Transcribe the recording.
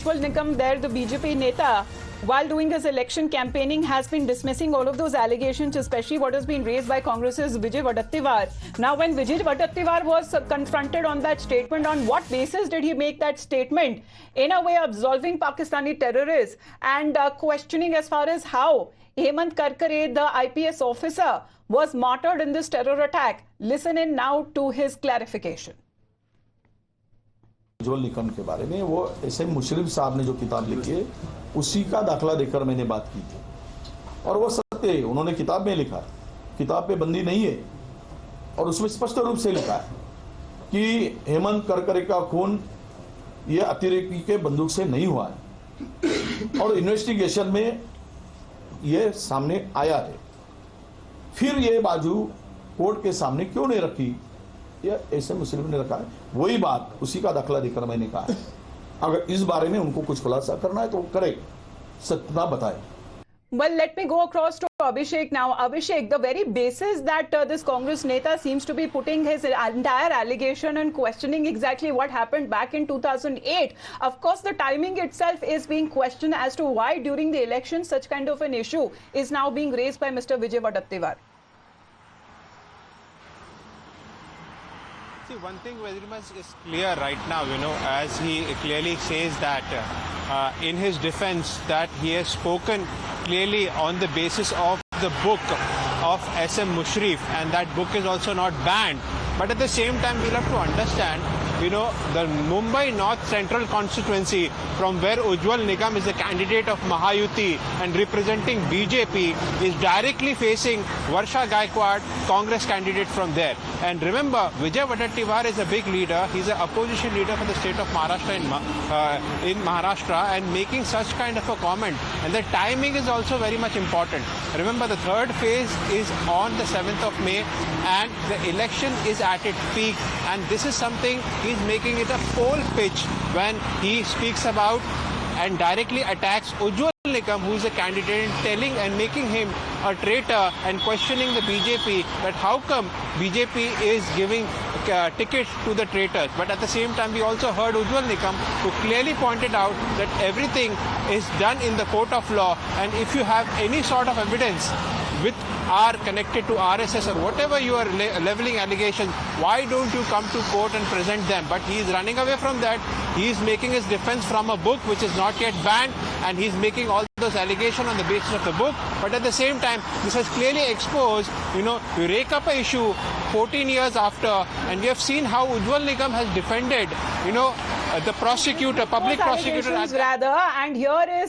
Ujjwal Nikam there, the BJP Neta, while doing his election campaigning, has been dismissing all of those allegations, especially what has been raised by Congress's Vijay Wadatiwar. Now, when Vijay Wadatiwar was confronted on that statement, on what basis did he make that statement? In a way, absolving Pakistani terrorists and questioning as far as how Hemant Karkare, the IPS officer, was martyred in this terror attack. Listen in now to his clarification. Ujjwal Nikam के बारे में वो S M Musharraf साहब ने जो किताब लिखी है उसी का दाखला देकर मैंने बात की थी और वो सत्य है। उन्होंने किताब में लिखा, किताब पे बंदी नहीं है और उसमें स्पष्ट रूप से लिखा है कि हेमंत करकरे का खून ये अतिरेकी के बंदूक से नहीं हुआ है और इन्वेस्टिगेशन में ये सामने आया है। फिर ये बाजू कोर्ट के सामने क्यों नहीं रखी, ये ऐसे मुस्लिम ने रखा है। वही बात उसी का दाखला देकर मैंने कहा है, अगर इस बारे में उनको कुछ खुलासा करना है तो करे, सत्ता बताए। Well, let me go across to Abhishek now. Abhishek, the very basis that this Congress Neta seems to be putting his entire allegation and questioning exactly what happened back in 2008. Of course, the timing itself is being questioned as to why during the election such kind of an issue is now being raised by Mr. Vijay Wadatiwar. See, one thing very much is clear right now, as he clearly says that in his defense that he has spoken clearly on the basis of the book of S.M. Mushrif, and that book is also not banned. But at the same time, we'll have to understand, the Mumbai North Central constituency, from where Ujjwal Nikam is a candidate of Mahayuti and representing BJP, is directly facing Varsha Gaikwad, Congress candidate from there. And remember, Vijay Wadatiwar is a big leader. He's an opposition leader for the state of Maharashtra in Maharashtra, and making such kind of a comment. And the timing is also very much important. Remember, the third phase is on the 7th of May, and the election is at its peak. And this is something he's making it a poll pitch when he speaks about and directly attacks Ujjwal Nikam, who is a candidate, telling and making him a traitor and questioning the BJP that how come BJP is giving tickets to the traitors. But at the same time, we also heard Ujjwal Nikam, who clearly pointed out that everything is done in the court of law, and if you have any sort of evidence with are connected to RSS or whatever you are leveling allegations, why don't you come to court and present them? But he is running away from that. He is making his defense from a book which is not yet banned, and he is making all those allegations on the basis of the book. But at the same time, this has clearly exposed, you rake up an issue 14 years after, and we have seen how Ujjwal Nikam has defended, the prosecutor, public prosecutor. Rather, and here is